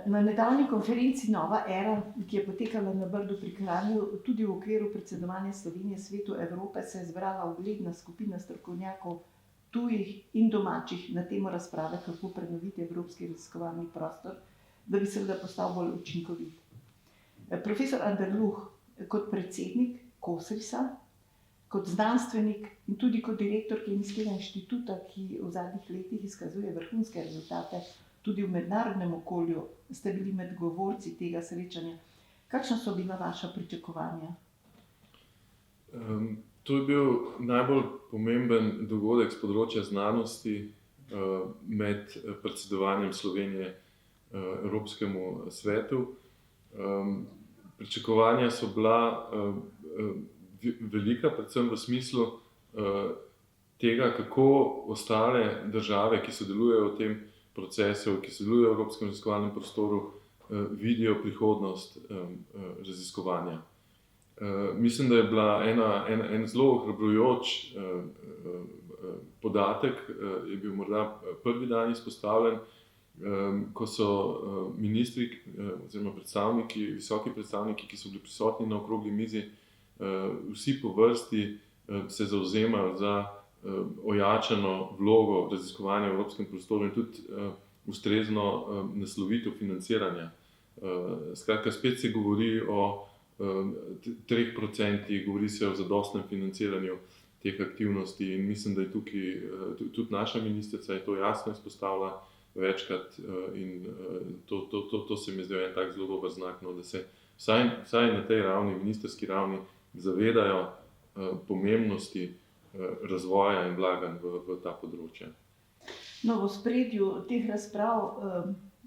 Na nedavni konferenci Nova era, ki je potekala na Brdu pri Kranju, tudi v okviru predsedovanja Slovenije Svetu Evrope, se je zbrala ugledna skupina strokovnjakov tujih in domačih na temo razprave, kako prenoviti evropski raziskovalni prostor, da bi seveda postal bolj učinkovit. Profesor Anderluh, kot predsednik KOSRIS-a, kot znanstvenik in tudi kot direktor Kemijskega inštituta, ki v zadnjih letih izkazuje vrhunske rezultate tudi v mednarodnem okolju, ste bili med govorci tega srečanja. Kakšna so bila vaša pričakovanja? To je bil najbolj pomemben dogodek z področja znanosti med predsedovanjem Slovenije Evropskemu svetu. Pričakovanja so bila velika, predvsem v smislu tega, kako ostale države, ki sodelujejo v tem procesu, ki sodelujejo v Evropskem raziskovalnem prostoru, vidijo prihodnost raziskovanja. Mislim, da je bila en zelo ohrabrujoč podatek, je bil morda prvi dan izpostavljen, ko so ministri oziroma predstavniki, visoki predstavniki, ki so bili prisotni na okrogli mizi, vsi po vrsti se zavzemajo za ojačano vlogo raziskovanja v evropskem prostoru in tudi ustrezno naslovitev financiranja. Skratka, spet se govori o 3%, govori se o zadostnem financiranju teh aktivnosti in mislim, da je tukaj tudi naša ministrica je to jasno izpostavila večkrat in to se mi zdaj en tak zelo dober znak, no, da se vsaj na tej ravni, ministrski ravni, zavedajo pomembnosti razvoja in vlaganj v ta področja. No, v ospredju teh razprav,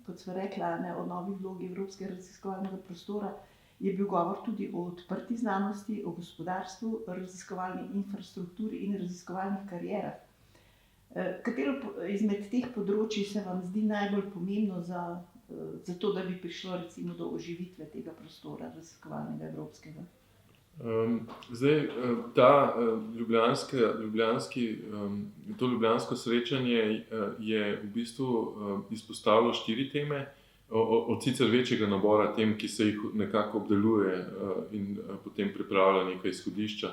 kot sva rekla, o novi vlogi Evropskega raziskovalnega prostora, je bil govor tudi o odprti znanosti, o gospodarstvu, raziskovalni infrastrukturi in raziskovalnih karierah. Katero izmed teh področji se vam zdi najbolj pomembno za to, da bi prišlo recimo do oživitve tega prostora raziskovalnega evropskega? Zdaj, to ljubljansko srečanje je v bistvu izpostavilo 4 teme, od sicer večjega nabora tem, ki se jih nekako obdeluje in potem pripravlja neka izhodišča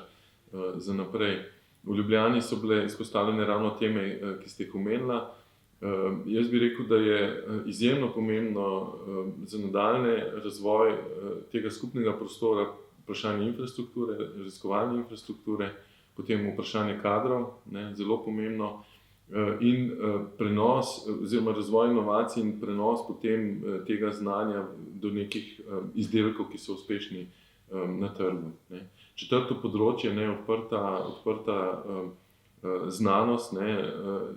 za naprej. V Ljubljani so bile izpostavljene ravno teme, ki ste jih omenila. Jaz bi rekel, da je izjemno pomembno za nadaljnji razvoj tega skupnega prostora vprašanje infrastrukture, raziskovalne infrastrukture, potem vprašanje kadrov, zelo pomembno, in prenos oziroma razvoj inovacij in prenos potem tega znanja do nekih izdelkov, ki so uspešni na trgu. Četrto področje, odprta znanost,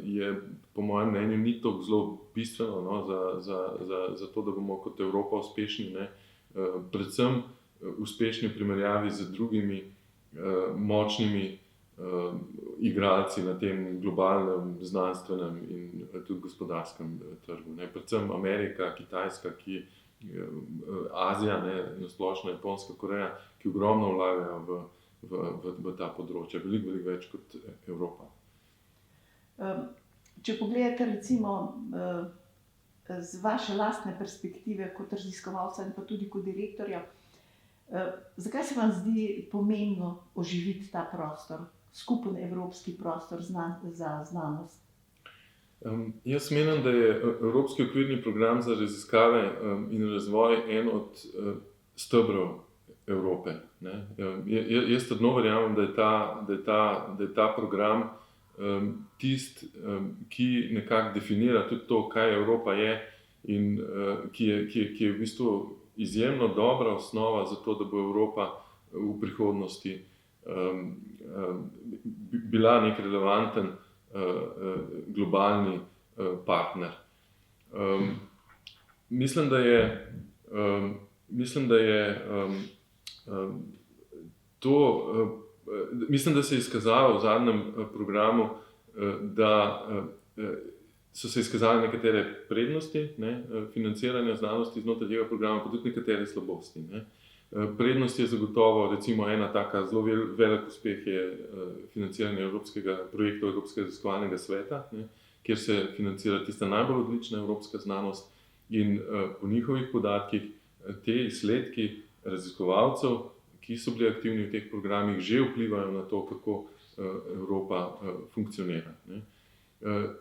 je po mojem mnenju ni tako zelo bistveno za to, da bomo kot Evropa uspešni, predvsem uspešni v primerjavi z drugimi močnimi igralci na tem globalnem, znanstvenem in tudi gospodarskem trgu. Predvsem Amerika, Kitajska, Azija, na splošno Japonska, Koreja, ki ogromno vlagajo v ta področja, veliko več kot Evropa. Če pogledate recimo z vaše lastne perspektive kot raziskovalca in pa tudi kot direktorja, zakaj se vam zdi pomembno oživiti ta prostor, skupen evropski prostor za znanost? Jaz menim, da je Evropski okvirni program za raziskave in razvoj en od stebrov Evrope. Jaz trdno verjamem, da je ta program tisti, ki nekako definira tudi to, kaj Evropa je in ki je v bistvu izjemno dobra osnova za to, da bo Evropa v prihodnosti bila nek relevanten globalni partner. Mislim, da se je izkazalo v zadnjem programu, da so se izkazale nekatere prednosti financiranja znanosti znotraj tega programa, pa tudi nekatere slabosti. Prednost je zagotovo, recimo ena taka zelo velik uspeh je financiranje projekta Evropskega raziskovalnega sveta, kjer se financira tista najbolj odlična evropska znanost In po njihovih podatkih te izsledki raziskovalcev, ki so bili aktivni v teh programih, že vplivajo na to, kako Evropa funkcionira.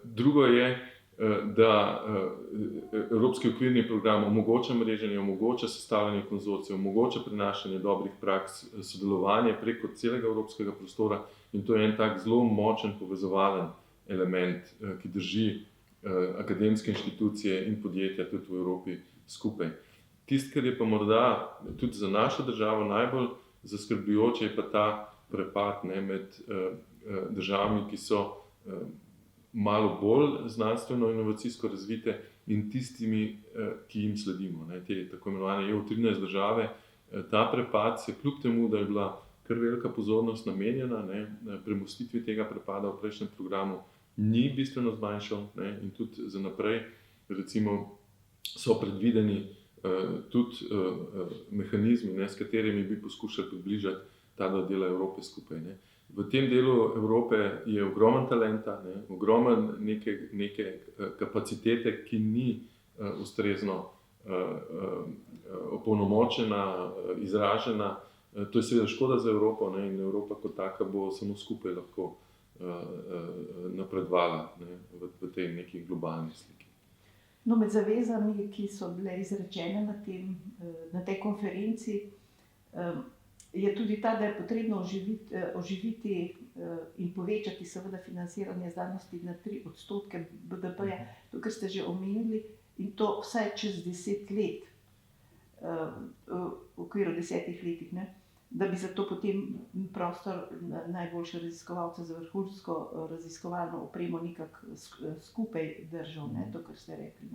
Drugo je, da Evropski okvirni program omogoča mreženje, omogoča sestavljanje konzorcijev, omogoča prenašanje dobrih praks, sodelovanje preko celega evropskega prostora, in to je en tak zelo močen povezovalen element, ki drži akademske inštitucije in podjetja tudi v Evropi skupaj. Tisto, kar je pa morda tudi za našo državo najbolj zaskrbljujoče, je pa ta prepad med državami, ki so malo bolj znanstveno-inovacijsko razvite, in tistimi, ki jim sledimo, te tako imenovane EU13 države. Ta prepad se, kljub temu, da je bila kar velika pozornost namenjena premostitvi tega prepada v prejšnjem programu, ni bistveno zmanjšal, in tudi za naprej, recimo, so predvideni tudi mehanizmi, s katerimi bi poskušali približati ta dva dela Evrope skupaj. V tem delu Evrope je ogromen talenta, ogromen neke kapacitete, ki ni ustrezno opolnomočena, izražena. To je seveda škoda za Evropo, in Evropa kot taka bo samo skupaj lahko napredovala v tej neki globalni sliki. No, med zavezami, ki so bile izrečene na tej konferenci, je tudi ta, da je potrebno oživiti in povečati seveda financiranje znanosti na 3% BDP-ja, to, kar ste že omenili, in to vsaj čez 10 let, v okviru 10 letih, da bi zato potem prostor najboljše raziskovalce za vrhunsko raziskovalno opremo nekako skupaj držal, to, kar ste rekli.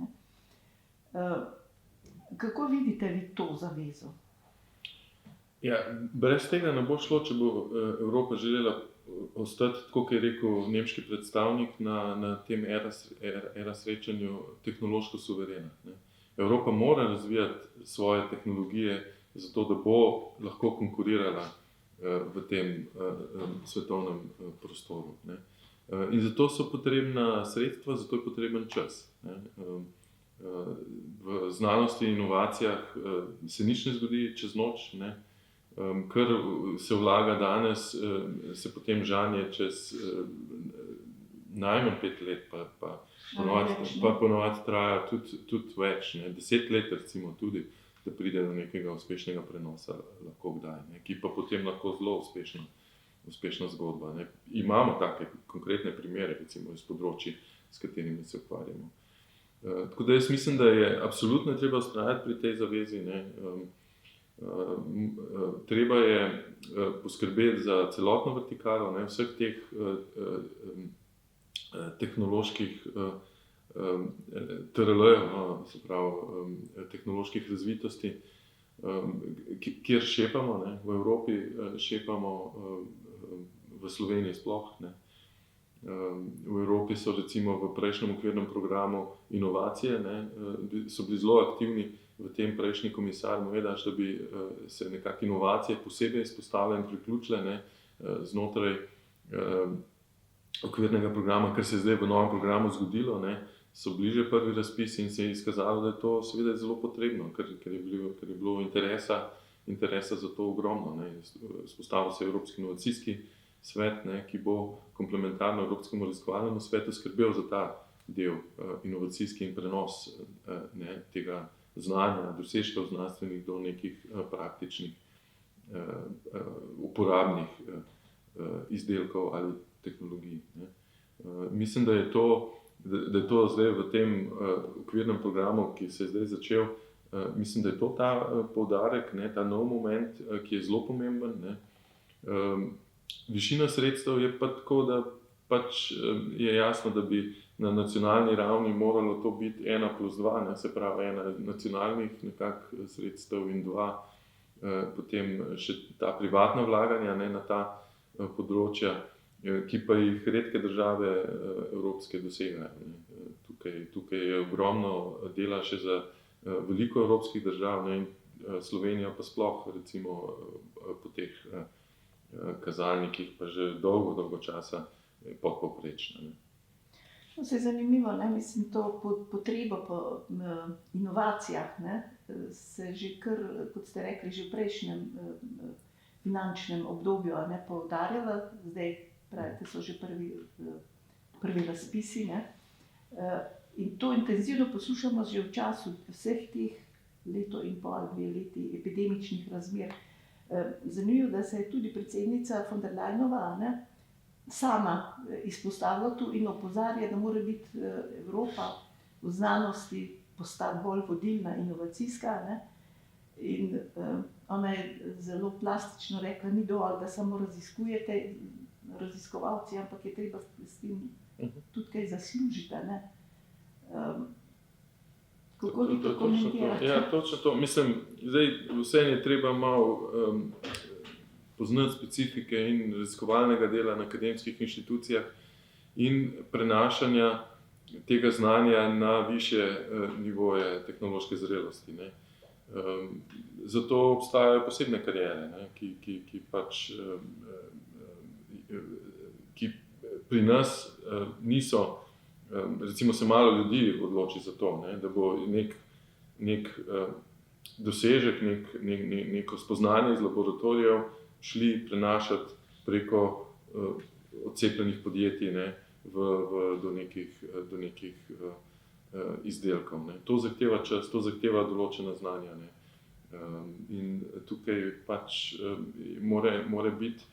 Kako vidite vi to zavezo? Ja, brez tega ne bo šlo, če bo Evropa želela ostati, tako kot je rekel nemški predstavnik na tem ERA srečanju, tehnološko suverena. Evropa mora razvijati svoje tehnologije, zato da bo lahko konkurirala v tem svetovnem prostoru. In zato so potrebna sredstva, zato je potreben čas. V znanosti in inovacijah se nič ne zgodi čez noč, kar se vlaga danes, se potem žanje čez najmanj 5 let, pa ponovadi traja tudi več, 10 let recimo tudi, da pride do nekega uspešnega prenosa lahko kdaj, ki pa potem lahko zelo uspešna zgodba. Imamo take konkretne primere, recimo iz področji, s katerimi se ukvarjamo. Tako da jaz mislim, da je absolutno treba vztrajati pri tej zavezi. Treba je poskrbeti za celotno vertikalo, vseh teh tehnoloških TRL-jev, se pravi tehnoloških razvitosti, kjer šepamo, v Evropi šepamo, v Sloveniji sploh. V Evropi so recimo v prejšnjem okvirnem programu inovacije, so bili zelo aktivni v tem prejšnji komisar Moedas, da bi se nekako inovacije posebej izpostavljene in priključile znotraj okvirnega programa, kar se je zdaj v novem programu zgodilo, so bili že prvi razpisi in se je izkazalo, da je to seveda zelo potrebno, ker je bilo interesa za to ogromno. Spostavil se Evropski inovacijski svet, ki bo komplementarno Evropskemu raziskovalnemu svetu skrbel za ta del inovacijski in prenos tega znanja, dosežkov znanstvenih do nekih praktičnih, uporabnih izdelkov ali tehnologij. Mislim, da je to zdaj v tem okvirnem programu, ki se je zdaj začel, mislim, da je to ta poudarek, ta nov moment, ki je zelo pomemben. Višina sredstev je pa tako, da pač je jasno, da bi na nacionalni ravni moralo to biti 1+2, se pravi 1 nacionalnih nekako sredstev in 2 potem še ta privatna vlaganja na ta področja, ki pa jih redke države evropske dosegajo. Tukaj je ogromno dela še za veliko evropskih držav, in Slovenija pa sploh recimo po teh kazalnikih pa že dolgo časa podpovprečna. Vse je zanimivo, ne? Mislim, to potrebo po inovacijah, ne? Se že kar, kot ste rekli, že v prejšnjem finančnem obdobju, ne, poudarjala, zdaj pravite, so že prvi razpisi, ne? In to intenzivno poslušamo že v času vseh teh leto in pol, 2 leti epidemičnih razmer. Zanimivo, da se je tudi predsednica von der Leyenova, ne, sama izpostavila tu in opozarja, da mora biti Evropa v znanosti postati bolj vodilna, inovacijska, ne. In ona je zelo plastično rekla, ni dovolj, da samo raziskujete, raziskovalci, ampak je treba s tem tudi kaj zaslužiti, ne. Kako vi to komentirate? Ja, točno to. Mislim, zdaj vseeno je treba malo poznati specifike in raziskovalnega dela na akademskih inštitucijah in prenašanja tega znanja na višje nivoje tehnološke zrelosti, ne. Zato obstajajo posebne kariere, ne, ki pač ki pri nas niso, recimo se malo ljudi odloči za to, ne, da bo nek dosežek, neko spoznanje iz laboratorijev šli prenašati preko odcepljenih podjetij, ne, do nekih izdelkov, ne. To zahteva čas, to zahteva določena znanja, ne. In tukaj pač mora biti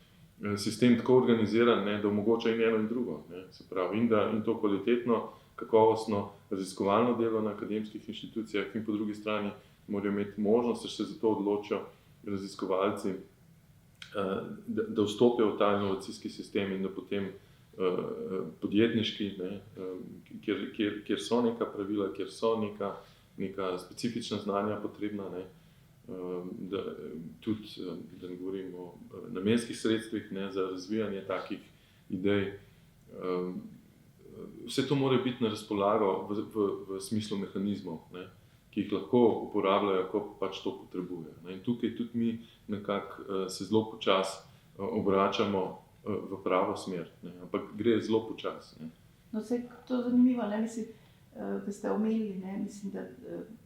sistem tako organiziran, ne, da omogoča in eno in drugo, ne, se pravi, in to kvalitetno, kakovostno raziskovalno delo na akademskih inštitucijah in po drugi strani morajo imeti možnost, da se za to odločijo raziskovalci, da vstopijo v ta inovacijski sistem in da potem podjetniški, ne, kjer so neka pravila, kjer so neka specifična znanja potrebna, ne, tudi, da ne govorim o namenskih sredstvih, ne, za razvijanje takih idej. Vse to mora biti na razpolago v smislu mehanizmov, ne, ki jih lahko uporabljajo, ko pač to potrebujejo, ne. In tukaj tudi mi nekako se zelo počasi obračamo v pravo smer, ne, ampak gre zelo počasi, ne. No, saj to zanimivo, ne, mislim, da ste omenili, ne, mislim, da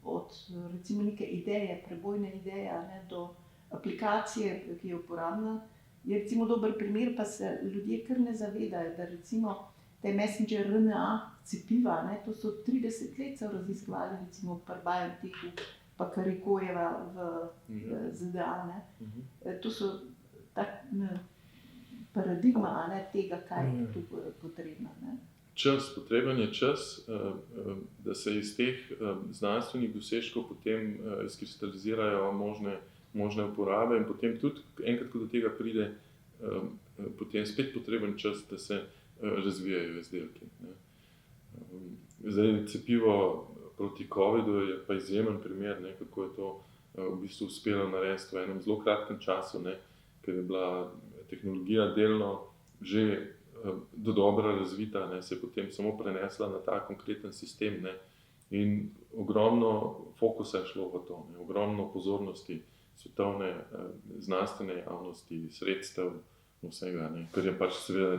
od recimo neke ideje, prebojne ideje, ne, do aplikacije, ki je uporabna, je recimo dober primer, pa se ljudje kar ne zavedajo, da recimo te messenger RNA cepiva, ne, to so 30 let so raziskovali, recimo pri BioNTechu, pa Karikojeva v ZDA, ne. To so tak paradigma, ne, tega, kaj je tu potrebno, ne. Potreben je čas, da se iz teh znanstvenih dosežkov potem izkristalizirajo možne uporabe in potem tudi, enkrat, ko do tega pride, potem spet potreben čas, da se razvijajo izdelki, ne. Zdaj, cepivo proti covidu je pa izjemen primer, ne, kako je to v bistvu uspelo narediti v enem zelo kratkem času, ne, ker je bila tehnologija delno že dodobra razvita, ne, se je potem samo prenesla na ta konkreten sistem, ne, in ogromno fokusa je šlo v to, ne, ogromno pozornosti svetovne znanstvene javnosti, sredstev, vsega, ne, kar je pač seveda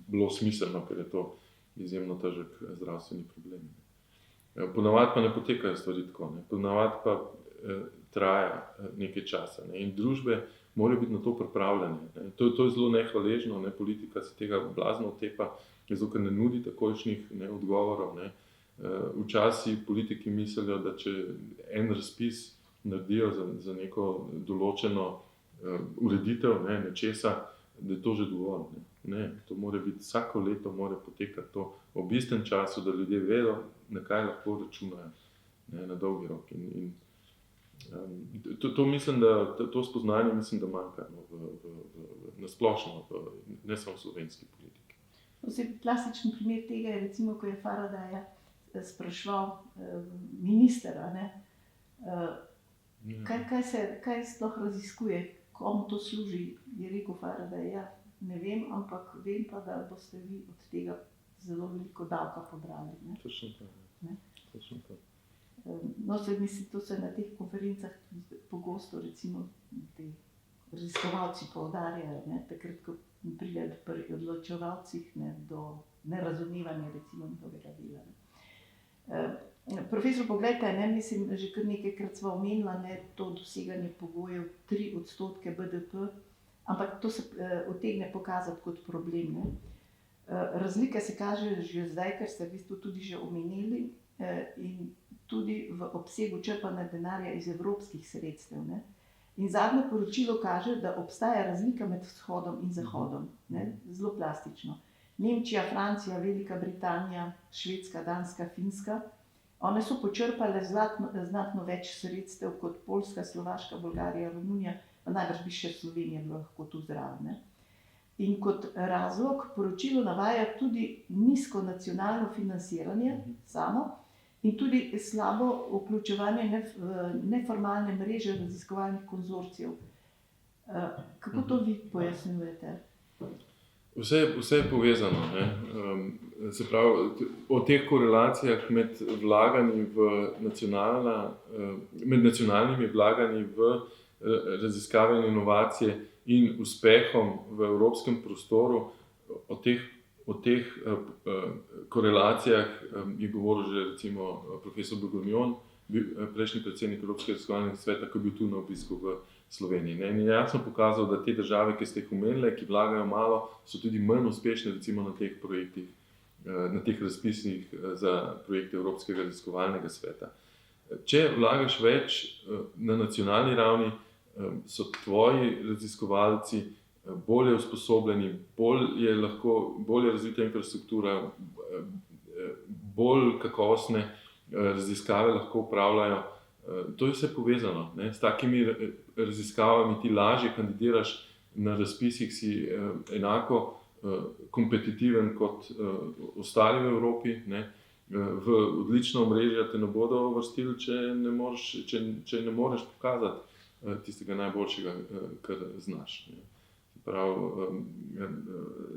bilo smiselno, ker je to izjemno težek zdravstveni problem. Ponavadi pa ne potekajo stvari tako, ne, ponavadi pa traja nekaj časa, ne, in družbe morajo biti na to pripravljene, ne. To je zelo nehvaležno, ne, politika se tega blazno otepa, zato ker ne nudi takojšnjih, ne, odgovorov, ne. Včasih politiki mislijo, da če en razpis naredijo za neko določeno ureditev, ne, nečesa, da je to že dovolj, ne. Ne, to mora biti vsako leto mora potekati to ob istem času, da ljudje vedo, na kaj lahko računajo, ne, na dolgi rok. To mislim, da to spoznanje mislim, da manjka, no, na splošno, ne samo v slovenski politiki. Klasičen primer tega je recimo, ko je Faradaya spraševal ministra, ne, kaj sploh raziskuje, komu to služi, je rekel Faraday, ja, ne vem, ampak vem pa, da boste vi od tega zelo veliko davka pobrali, ne. Točno to, ne. Točno to. No, mislim, to se na teh konferencah pogosto recimo ti raziskovalci poudarjajo, ne, takrat, ko pridejo pri odločevalcih, ne, do nerazumevanje recimo njihovega dela. Profesor, poglejte, ne, mislim, že kar nekajkrat sva omenila, ne, to doseganje pogojev 3% BDP, ampak to se utegne pokazati kot problem. Ne. Razlike se kažejo že zdaj, ker ste v bistvu tudi že omenili, in tudi v obsegu črpanja denarja iz evropskih sredstev. Ne. In zadnje poročilo kaže, da obstaja razlika med vzhodom in zahodom, ne, zelo plastično. Nemčija, Francija, Velika Britanija, Švedska, Danska, Finska, one so počrpale znatno več sredstev kot Poljska, Slovaška, Bolgarija, Romunija, pa najbrž bi še Slovenija bila lahko tu zraven. Ne. In kot razlog poročilo navaja tudi nizko nacionalno financiranje samo in tudi slabo vključevanje neformalne mreže raziskovalnih konzorcijev. Kako to vi pojasnjujete? Vse je povezano. Ne? Se pravi, o teh korelacijah med nacionalnimi vlaganji v raziskave in inovacije in uspehom v evropskem prostoru, o teh korelacijah je govoril že recimo profesor Bourguignon, prejšnji predsednik Evropskega raziskovalnega sveta, ki je bil tu na obisku v Sloveniji. Ne? In je jasno pokazal, da te države, ki ste jih omenili, ki vlagajo malo, so tudi manj uspešne recimo na teh projektih, na teh razpisih za projekte Evropskega raziskovalnega sveta. Če vlagaš več na nacionalni ravni, so tvoji raziskovalci bolje usposobljeni, bolje razvita infrastruktura, bolj kakovostne raziskave lahko upravljajo. To je vse povezano. Ne? S takimi raziskavami ti lažje kandidiraš na razpisih, si enako kompetitiven kot ostali v Evropi. Ne? V odlično omrežje te ne bodo uvrstili, če ne moreš pokazati tistega najboljšega, kar znaš. Ne? Prav,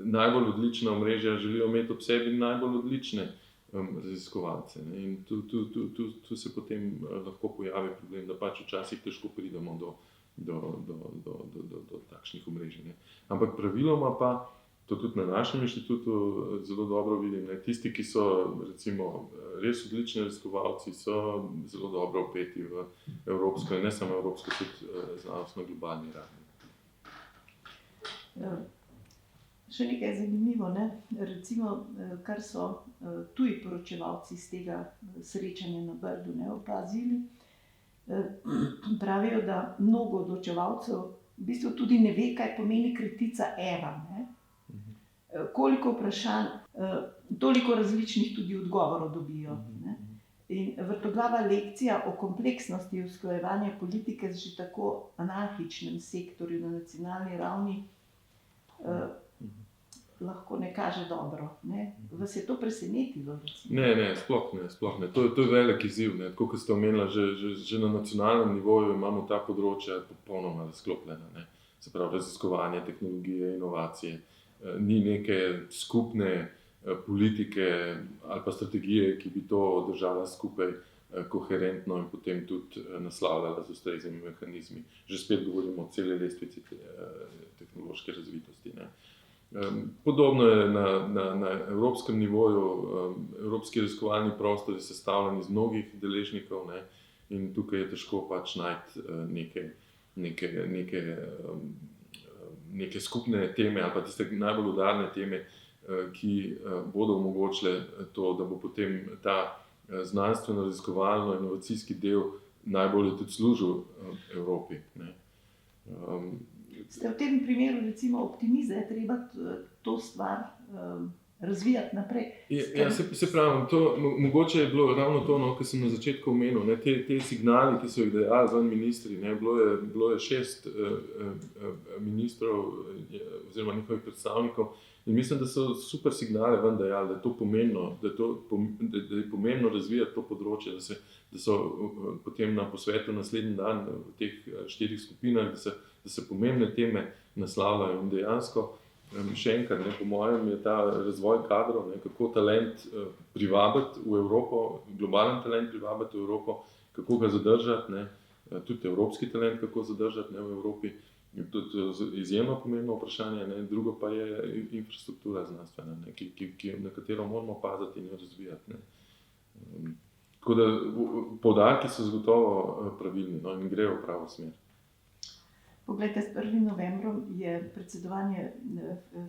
najbolj odlična omrežja želijo imeti ob sebi najbolj odlične raziskovalce. Ne? In tu se potem lahko pojavi problem, da pač včasih težko pridemo do takšnih omrežij. Ne? Ampak praviloma pa, to tudi na našem inštitutu zelo dobro vidim, ne? Tisti, ki so recimo res odlični raziskovalci, so zelo dobro vpeti v evropsko in ne samo evropsko, tudi znanost na globalni ravni. Še nekaj je zanimivo, ne? Recimo, kar so tuji poročevalci iz tega srečanja na Brdu, ne, opazili, pravijo, da mnogo odločevalcev v bistvu tudi ne ve, kaj pomeni kratica ERA. Ne? Koliko vprašanj, toliko različnih tudi odgovorov dobijo. Ne? In vrtoglava lekcija o kompleksnosti usklajevanja politike z že tako anarhičnem sektorju na nacionalni ravni lahko ne kaže dobro. Ne? Vas je to presenetilo? Ne, sploh ne. To je velik izziv. Tako kot ste omenila, že na nacionalnem nivoju imamo ta področja popolnoma razklopljena. Ne? Se pravi, raziskovanje, tehnologije, inovacije. Ni neke skupne politike ali pa strategije, ki bi to držala skupaj koherentno in potem tudi naslavljala z ustreznimi mehanizmi. Že spet govorimo o celi lestvici tehnološke razvitosti. Ne? Podobno je na evropskem nivoju. Evropski raziskovalni prostor je sestavljen iz mnogih deležnikov, ne? In tukaj je težko pač najti neke skupne teme ali pa tiste najbolj udarne teme, ki bodo omogočile to, da bo potem ta znanstveno-raziskovalno-inovacijski del najbolje tudi služil Evropi. Ne? Ste v tem primeru recimo optimizem, je treba to stvar razvijati naprej? Ja, se pravim, mogoče je bilo ravno to, kar sem na začetku omenil, ne, te signali, ki so jih dajali ven ministri, ne, bilo je 6 ministrov oziroma njihovih predstavnikov in mislim, da so super signale ven dajali, da je to pomembno, da je pomembno razvijati to področje, da so potem na posvetu naslednji dan v teh 4 skupinah, da se pomembne teme naslavljajo in dejansko. Še enkrat, ne, po mojem je ta razvoj kadrov, ne, kako talent privabiti v Evropo, globalen talent privabiti v Evropo, kako ga zadržati, ne, tudi evropski talent kako zadržati, ne, v Evropi, To je izjemno pomembno vprašanje, ne. Drugo pa je infrastruktura znanstvena, ne, na katero moramo paziti in jo razvijati, ne. Tako da poudarki so zagotovo pravilni, no, in grejo v pravo smer. Poglejte, s 1. novembrom je predsedovanje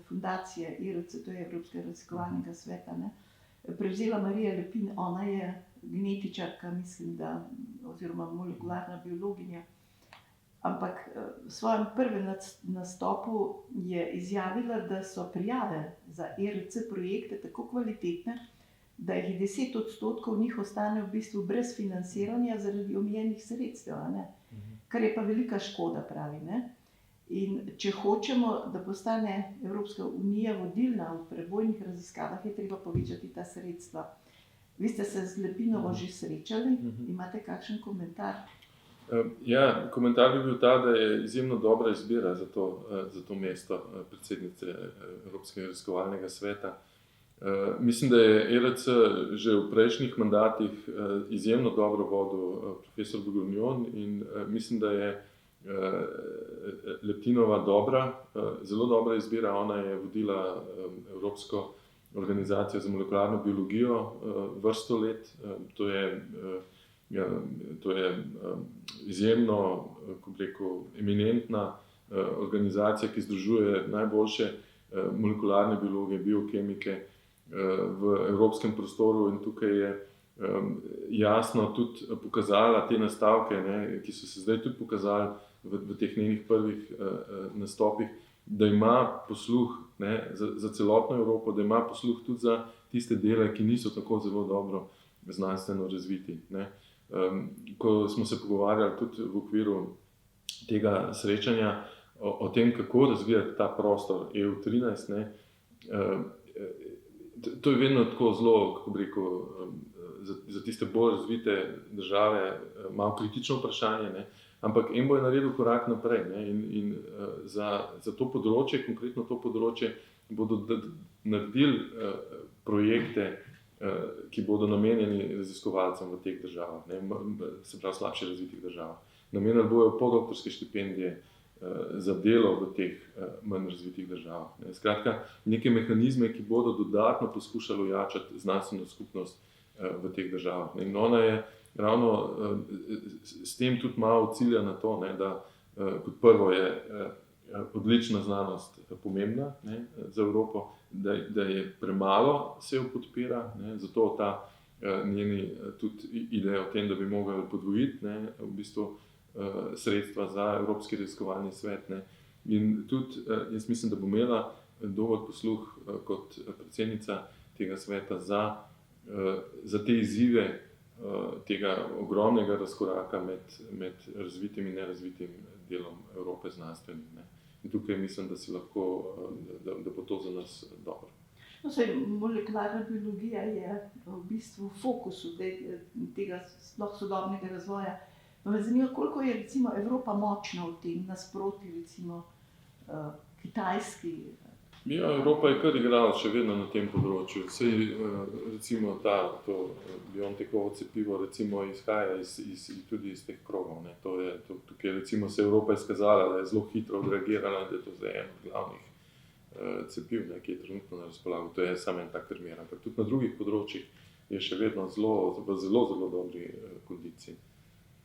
fundacije IRC, to je Evropskega raziskovalnega sveta, ne, prevzela Marija Lepin. Ona je genetičarka, mislim, da, oziroma molekularna biologinja. Ampak v svojem prvem nastopu je izjavila, da so prijave za IRC projekte tako kvalitetne, da jih 10% njih ostane v bistvu brez financiranja zaradi omejenih sredstev, a ne? Kar je pa velika škoda, pravi, ne? In če hočemo, da postane Evropska unija vodilna v prebojnih raziskavah, je treba povečati ta sredstva. Vi ste se z Lepinovo že srečali, imate kakšen komentar? Ja, komentar bi bil ta, da je izjemno dobra izbira za to mesto predsednice Evropskega raziskovalnega sveta. Mislim, da je ERC že v prejšnjih mandatih izjemno dobro vodil profesor Bourguignon in mislim, da je Lepinova zelo dobra izbira. Ona je vodila Evropsko organizacijo za molekularno biologijo vrsto let. To je izjemno, kako bi rekel, eminentna organizacija, ki združuje najboljše molekularne biologe, biokemike v evropskem prostoru, in tukaj je jasno tudi pokazala te nastavke, ne, ki so se zdaj tudi pokazali v teh njenih prvih nastopih, da ima posluh, ne, za celotno Evropo, da ima posluh tudi za tiste dele, ki niso tako zelo dobro znanstveno razviti, ne. Ko smo se pogovarjali tudi v okviru tega srečanja o tem, kako razvijati ta prostor EU13, ne, to je vedno tako zelo, kako bi rekel, za tiste bolj razvite države malo kritično vprašanje, ne, ampak EMBO je naredil korak naprej, ne, in za to področje, konkretno to področje, bodo naredili projekte, ki bodo namenjeni raziskovalcem v teh državah, ne, se pravi slabše razvitih državah. Namenili bojo podoktorske štipendije za delo v teh manj razvitih državah, ne. Skratka, neke mehanizme, ki bodo dodatno poskušali ojačati znanstveno skupnost v teh državah, ne. In ona je ravno s tem tudi malo cilja na to, ne, da kot prvo je odlična znanost pomembna, ne, za Evropo, da je premalo se jo podpira, ne, zato ta njeni tudi ideja o tem, da bi mogli podvojiti, ne, v bistvu sredstva za Evropski raziskovalni svet, ne. In tudi jaz mislim, da bo imela dovolj posluh kot predsednica tega sveta za te izzive tega ogromnega razkoraka med razvitim in nerazvitim delom Evrope znanstvenim, ne. In tukaj mislim, da si lahko, da bo to za nas dobro. No, saj molekularna biologija je v bistvu v fokusu tega sploh sodobnega razvoja. Pa me zanima, koliko je recimo Evropa močna v tem nasproti recimo Kitajski. Ja, Evropa je kar igrala še vedno na tem področju. Saj recimo to BioNTechovo cepivo recimo izhaja tudi iz teh krogov, ne. Tukaj recimo se Evropa izkazala, da je zelo hitro odreagirala, da je to zdaj eno od glavnih cepiv, ne, ki je trenutno na razpolago. To je samo en tak primer, ampak tudi na drugih področjih je še vedno v zelo dobri kondiciji.